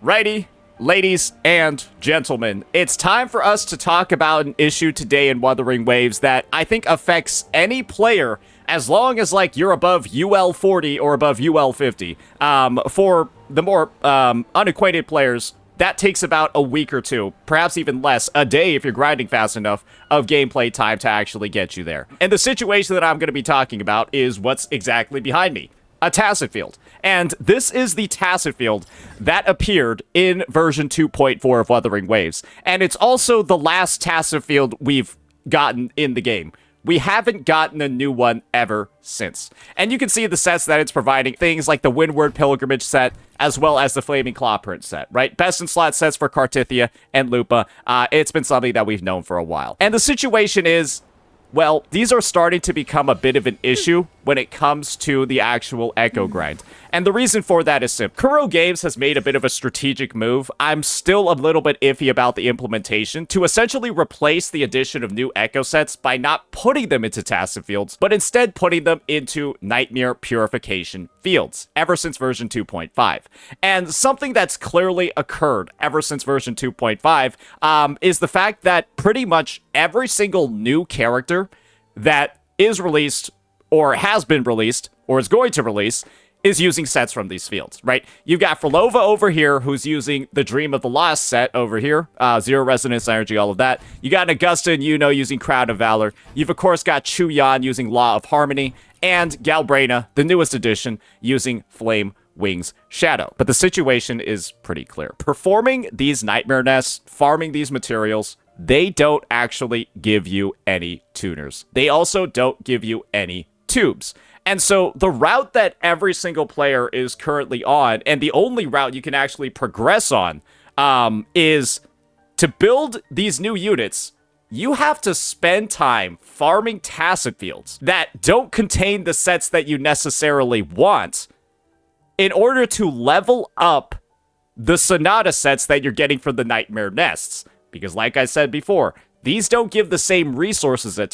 Righty, ladies and gentlemen, it's time for us to talk about an issue today in Wuthering Waves that I think affects any player as long as, like, you're above UL 40 or above UL 50. For the more unacquainted players, that takes about a week or two, perhaps even less, a day if you're grinding fast enough, of gameplay time to actually get you there. And the situation that I'm going to be talking about is what's exactly behind me. A Tacet Field. And this is the Tacet Field that appeared in version 2.4 of Wuthering Waves. And it's also the last Tacet Field we've gotten in the game. We haven't gotten a new one ever since. And you can see the sets that it's providing, things like the Windward Pilgrimage set, as well as the Flaming Clawprint set, right? Best in slot sets for Cartithia and Lupa. It's been something that we've known for a while. And the situation is, well, these are starting to become a bit of an issue when it comes to the actual Echo grind. And the reason for that is simple. Kuro Games has made a bit of a strategic move. I'm still a little bit iffy about the implementation to essentially replace the addition of new Echo sets by not putting them into Tacet Fields, but instead putting them into Nightmare Purification Fields ever since version 2.5. And something that's clearly occurred ever since version 2.5 is the fact that pretty much every single new character that is released or has been released or is going to release is using sets from these fields, right? You've got Frolova over here, who's using the Dream of the Lost set over here, Zero Resonance Energy, all of that. You got Augusta and Yuno using Crown of Valor. You've, of course, got Chuyan using Law of Harmony, and Galbraina, the newest edition, using Flame Wings Shadow. But the situation is pretty clear. Performing these Nightmare Nests, farming these materials, they don't actually give you any tuners. They also don't give you any tubes. And so the route that every single player is currently on, and the only route you can actually progress on, is to build these new units. You have to spend time farming Tacet Fields that don't contain the sets that you necessarily want in order to level up the Sonata sets that you're getting from the Nightmare Nests. Because like I said before, these don't give the same resources as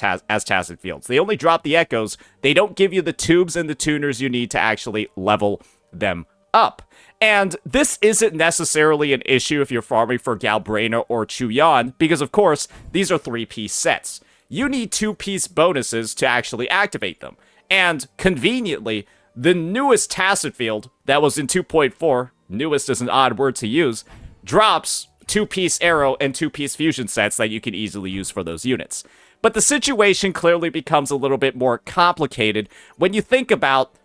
Tacet Fields. They only drop the Echoes. They don't give you the tubes and the tuners you need to actually level them up. And this isn't necessarily an issue if you're farming for Galbraina or Chuyan, because of course, these are 3-piece sets. You need 2-piece bonuses to actually activate them. And conveniently, the newest Tacet Field that was in 2.4, newest is an odd word to use, drops 2-piece arrow and 2-piece fusion sets that you can easily use for those units. But the situation clearly becomes a little bit more complicated when you think about,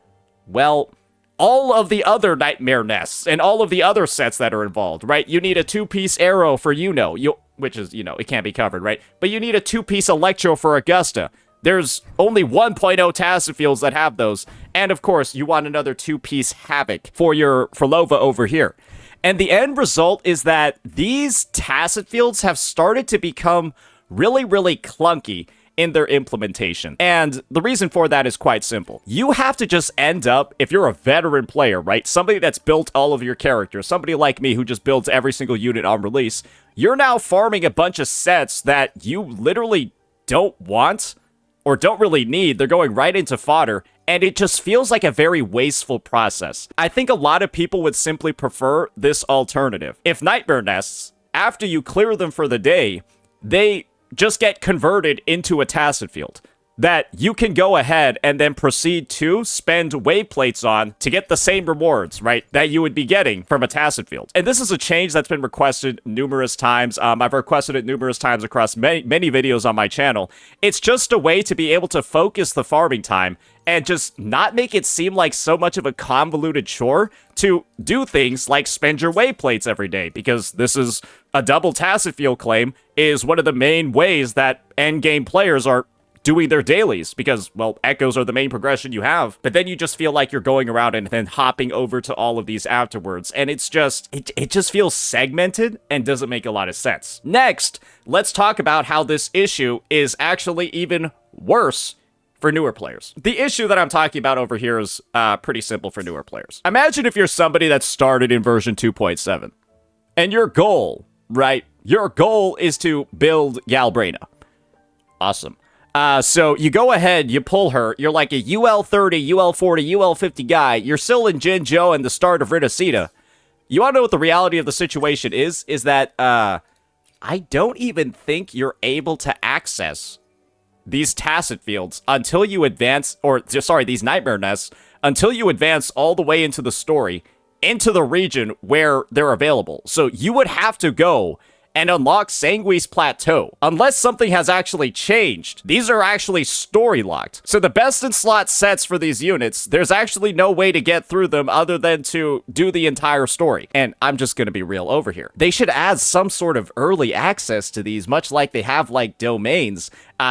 well, all of the other Nightmare Nests and all of the other sets that are involved, right? You need a 2-piece arrow for Yuno, which is, it can't be covered, right? But you need a 2-piece Electro for Augusta. There's only 1.0 Tacet Fields that have those. And of course, you want another 2-piece Havoc for your Frolova over here. And the end result is that these Tacet Fields have started to become really, really clunky in their implementation. And the reason for that is quite simple. You have to just end up, if you're a veteran player, right? Somebody that's built all of your characters, somebody like me who just builds every single unit on release, you're now farming a bunch of sets that you literally don't want or don't really need. They're going right into fodder, and it just feels like a very wasteful process. I think a lot of people would simply prefer this alternative. If Nightmare Nests, after you clear them for the day, they just get converted into a Tacet Field that you can go ahead and then proceed to spend wave plates on to get the same rewards, right, that you would be getting from a Tacet Field. And this is a change that's been requested numerous times. I've requested it numerous times across many videos on my channel. It's just a way to be able to focus the farming time and just not make it seem like so much of a convoluted chore to do things like spend your wave plates every day, because this is a double Tacet Field claim, is one of the main ways that endgame players are doing their dailies, because, well, Echoes are the main progression you have, but then you just feel like you're going around and then hopping over to all of these afterwards, and it's just, it just feels segmented and doesn't make a lot of sense. Next, let's talk about how this issue is actually even worse for newer players. The issue that I'm talking about over here is pretty simple for newer players. Imagine if you're somebody that started in version 2.7, and your goal, right, your goal is to build Galbraina. Awesome. So you go ahead, you pull her, you're like a UL 30, UL 40, UL 50 guy, you're still in Jinzhou and the start of Rinasita, You want to know what the reality of the situation is that, I don't even think you're able to access these Tacet Fields until you advance, these Nightmare Nests, until you advance all the way into the story, into the region where they're available. So you would have to go and unlock Sangui's Plateau. Unless something has actually changed, these are actually story locked. So the best in slot sets for these units, there's actually no way to get through them other than to do the entire story. And I'm just gonna be real over here. They should add some sort of early access to these, much like they have like domains,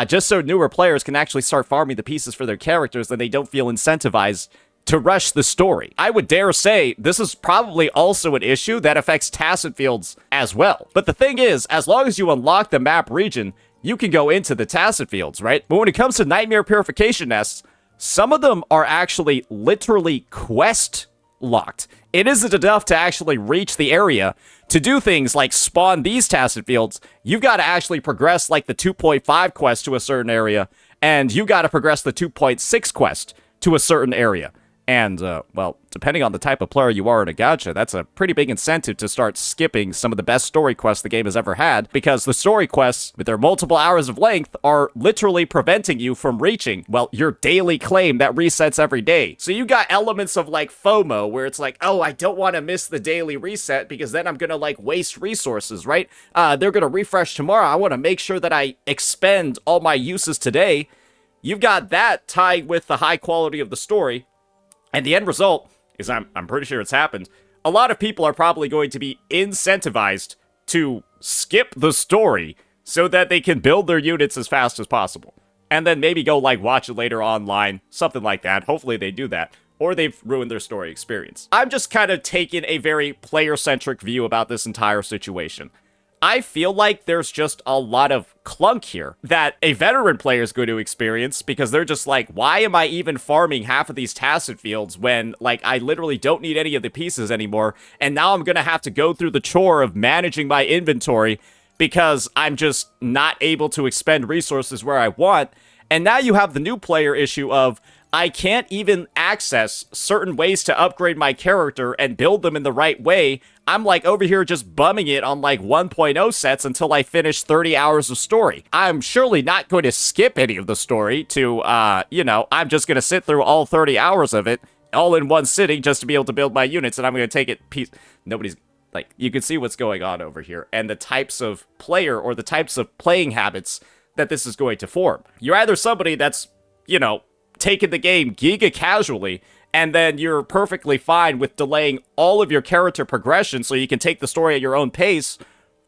just so newer players can actually start farming the pieces for their characters and they don't feel incentivized to rush the story. I would dare say this is probably also an issue that affects Tacet Fields as well. But the thing is, as long as you unlock the map region, you can go into the Tacet Fields, right? But when it comes to Nightmare Purification Nests, some of them are actually literally quest locked. It isn't enough to actually reach the area. To do things like spawn these Tacet Fields, you've got to actually progress like the 2.5 quest to a certain area, and you got to progress the 2.6 quest to a certain area. And, well, depending on the type of player you are in a gacha, that's a pretty big incentive to start skipping some of the best story quests the game has ever had, because the story quests, with their multiple hours of length, are literally preventing you from reaching, well, your daily claim that resets every day. So you got elements of, like, FOMO, where it's like, oh, I don't want to miss the daily reset, because then I'm gonna, like, waste resources, right? They're gonna refresh tomorrow. I want to make sure that I expend all my uses today. You've got that tied with the high quality of the story. And the end result is, I'm pretty sure it's happened, a lot of people are probably going to be incentivized to skip the story so that they can build their units as fast as possible. And then maybe go, like, watch it later online, something like that. Hopefully they do that. Or they've ruined their story experience. I'm just kind of taking a very player-centric view about this entire situation. I feel like there's just a lot of clunk here that a veteran player is going to experience, because they're just like, why am I even farming half of these Tacet Fields when, like, I literally don't need any of the pieces anymore, and now I'm gonna have to go through the chore of managing my inventory because I'm just not able to expend resources where I want. And now you have the new player issue of, I can't even access certain ways to upgrade my character and build them in the right way. I'm like over here just bumming it on like 1.0 sets until I finish 30 hours of story. I'm surely not going to skip any of the story to, I'm just going to sit through all 30 hours of it all in one sitting just to be able to build my units, and I'm going to take it piece. Nobody's, like, you can see what's going on over here and the types of player or the types of playing habits that this is going to form. You're either somebody that's, taking the game giga casually, and then you're perfectly fine with delaying all of your character progression so you can take the story at your own pace,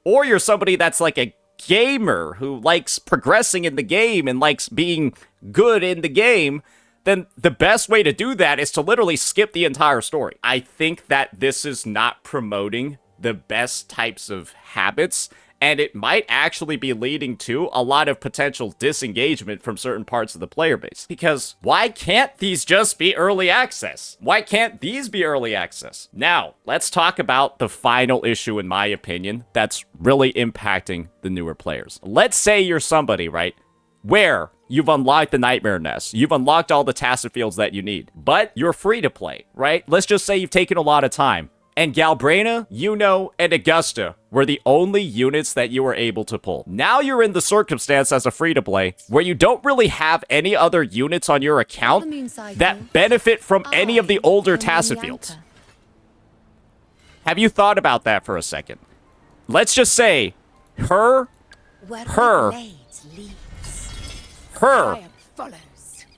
or you're somebody that's like a gamer who likes progressing in the game and likes being good in the game. Then the best way to do that is to literally skip the entire story. I think that this is not promoting the best types of habits, and it might actually be leading to a lot of potential disengagement from certain parts of the player base. Because why can't these just be early access? Why can't these be early access? Now, let's talk about the final issue, in my opinion, that's really impacting the newer players. Let's say you're somebody, right, where you've unlocked the Nightmare Nest, you've unlocked all the Tacet Fields that you need, but you're free to play, right? Let's just say you've taken a lot of time, and Galbrena, and Augusta were the only units that you were able to pull. Now you're in the circumstance as a free-to-play where you don't really have any other units on your account that benefit from any of the older Tacet Fields. Have you thought about that for a second? Let's just say her,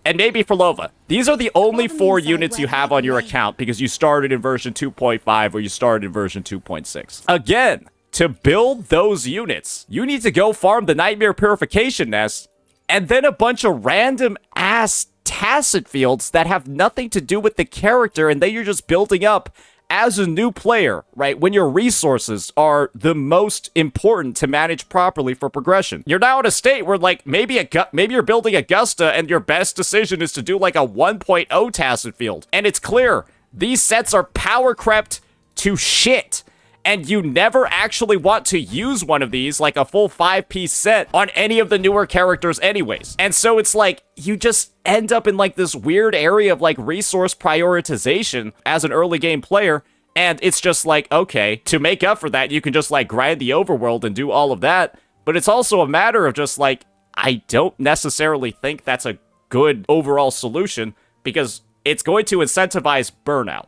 and maybe Frolova. These are the only 4 units you have on your account because you started in version 2.5 or you started in version 2.6. Again, to build those units, you need to go farm the Nightmare Purification Nest and then a bunch of random ass Tacet Fields that have nothing to do with the character, and then you're just building up as a new player, right, when your resources are the most important to manage properly for progression. You're now in a state where, like, maybe you're building Augusta and your best decision is to do, like, a 1.0 Tacet Field. And it's clear, these sets are power crept to shit. And you never actually want to use one of these, like a full 5-piece set, on any of the newer characters anyways. And so it's like, you just end up in like this weird area of like resource prioritization as an early game player, And it's just like, okay, to make up for that, you can just like grind the overworld and do all of that. But it's also a matter of just like, I don't necessarily think that's a good overall solution because it's going to incentivize burnout.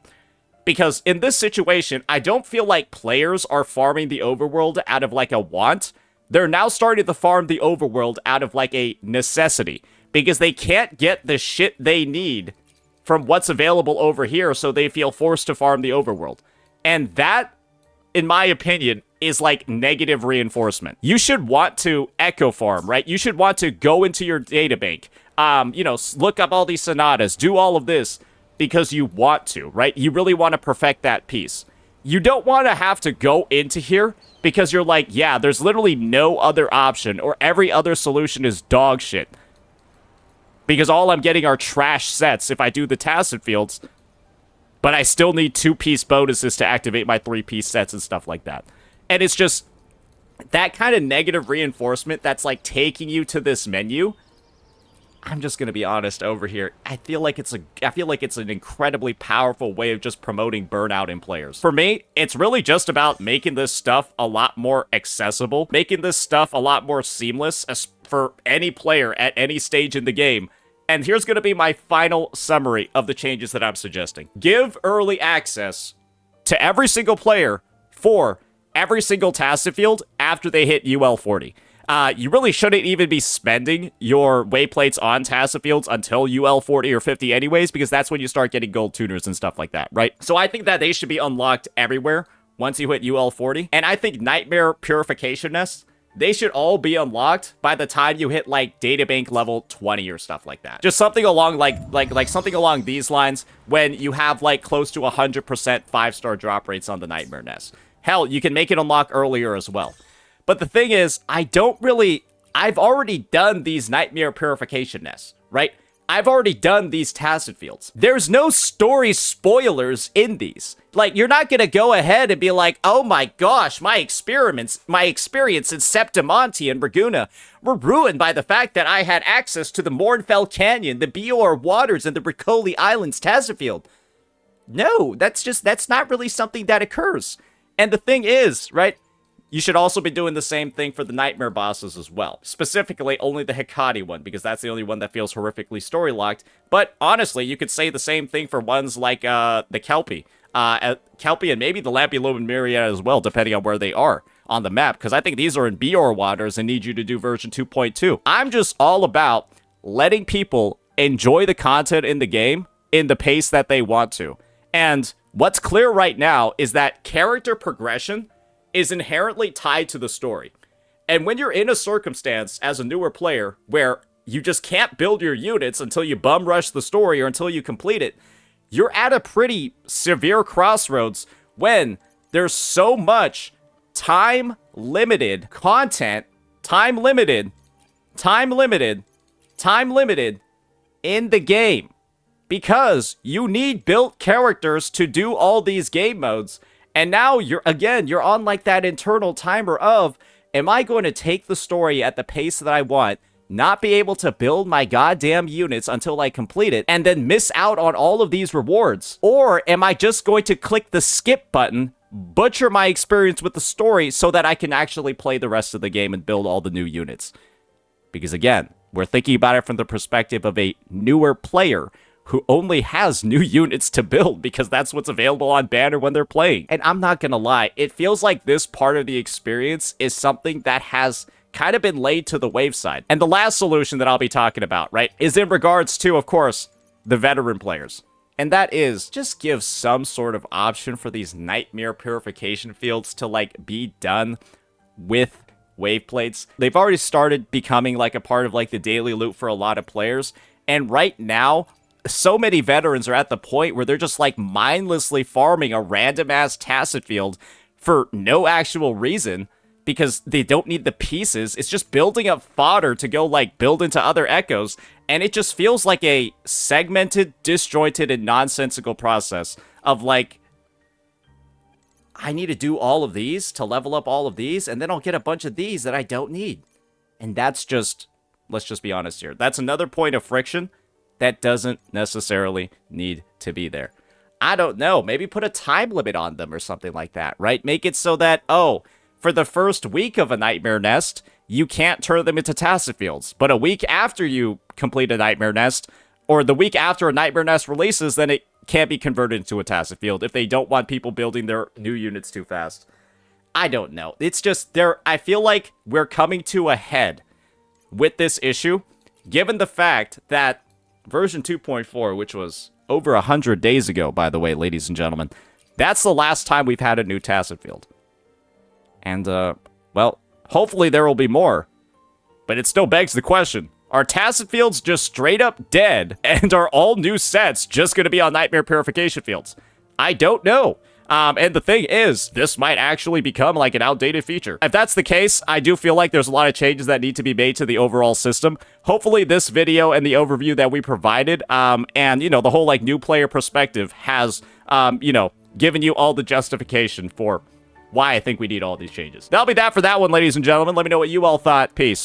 Because in this situation, I don't feel like players are farming the overworld out of like a want. They're now starting to farm the overworld out of like a necessity because they can't get the shit they need from what's available over here, so they feel forced to farm the overworld. And that, in my opinion, is like negative reinforcement. You should want to echo farm, right? You should want to go into your databank, look up all these sonatas, do all of this because you want to, right? You really want to perfect that piece. You don't want to have to go into here because you're like, yeah, there's literally no other option or every other solution is dog shit. Because all I'm getting are trash sets if I do the Tacet Fields, but I still need 2-piece bonuses to activate my 3-piece sets and stuff like that. And it's just that kind of negative reinforcement that's like taking you to this menu. I'm just gonna be honest over here. I feel like it's an incredibly powerful way of just promoting burnout in players. For me, it's really just about making this stuff a lot more accessible, making this stuff a lot more seamless for any player at any stage in the game. And here's gonna be my final summary of the changes that I'm suggesting. Give early access to every single player for every single Tacet Field after they hit UL 40. You really shouldn't even be spending your wayplates on Tacet Fields until UL 40 or 50 anyways, because that's when you start getting gold tuners and stuff like that, right? So I think that they should be unlocked everywhere once you hit UL 40. And I think Nightmare Purification Nests, they should all be unlocked by the time you hit like databank level 20 or stuff like that. Just something along like something along these lines when you have like close to 100% 5-star drop rates on the Nightmare Nest. Hell, you can make it unlock earlier as well. But the thing is, I've already done these Nightmare Purification Nests, right? I've already done these Tacet Fields. There's no story spoilers in these. Like, you're not gonna go ahead and be like, oh my gosh, my experience in Septimonte and Raguna were ruined by the fact that I had access to the Mornfell Canyon, the Bior Waters, and the Ricoli Islands Tacet Field. No, that's not really something that occurs. And the thing is, right, you should also be doing the same thing for the Nightmare bosses as well. Specifically, only the Hecate one, because that's the only one that feels horrifically story-locked. But honestly, you could say the same thing for ones like the Kelpie. Kelpie and maybe the Lampuloman Myriad as well, depending on where they are on the map, because I think these are in Bior Waters and need you to do version 2.2. I'm just all about letting people enjoy the content in the game in the pace that they want to. And what's clear right now is that character progression is inherently tied to the story. And when you're in a circumstance as a newer player where you just can't build your units until you bum rush the story or until you complete it, you're at a pretty severe crossroads when there's so much time-limited content, time-limited in the game. Because you need built characters to do all these game modes. And now you're on like that internal timer of, am I going to take the story at the pace that I want, not be able to build my goddamn units until I complete it, and then miss out on all of these rewards? Or am I just going to click the skip button, butcher my experience with the story so that I can actually play the rest of the game and build all the new units? Because again, we're thinking about it from the perspective of a newer player who only has new units to build because that's what's available on Banner when they're playing. And I'm not gonna lie, it feels like this part of the experience is something that has kind of been laid to the wave side. And the last solution that I'll be talking about, right, is in regards to, of course, the veteran players. And that is, just give some sort of option for these Nightmare Purification Fields to, like, be done with wave plates. They've already started becoming, like, a part of, like, the daily loot for a lot of players. And right now, so many veterans are at the point where they're just like mindlessly farming a random ass Tacet Field for no actual reason because they don't need the pieces. It's just building up fodder to go like build into other echoes. And it just feels like a segmented, disjointed, and nonsensical process of like, I need to do all of these to level up all of these, and then I'll get a bunch of these that I don't need. And that's just, let's just be honest here. That's another point of friction that doesn't necessarily need to be there. I don't know, maybe put a time limit on them or something like that, right? Make it so that, oh, for the first week of a Nightmare Nest, you can't turn them into Tacet Fields. But a week after you complete a Nightmare Nest, or the week after a Nightmare Nest releases, then it can't be converted into a Tacet Field if they don't want people building their new units too fast. I don't know. It's just, I feel like we're coming to a head with this issue, given the fact that version 2.4, which was over 100 days ago, by the way, ladies and gentlemen, that's the last time we've had a new Tacet Field. And, well, hopefully there will be more. But it still begs the question, are Tacet Fields just straight up dead, and are all new sets just going to be on Nightmare Purification Fields? I don't know. And the thing is, this might actually become like an outdated feature. If that's the case, I do feel like there's a lot of changes that need to be made to the overall system. Hopefully this video and the overview that we provided, and, you know, the whole like new player perspective has, you know, given you all the justification for why I think we need all these changes. That'll be that for that one, ladies and gentlemen. Let me know what you all thought. Peace.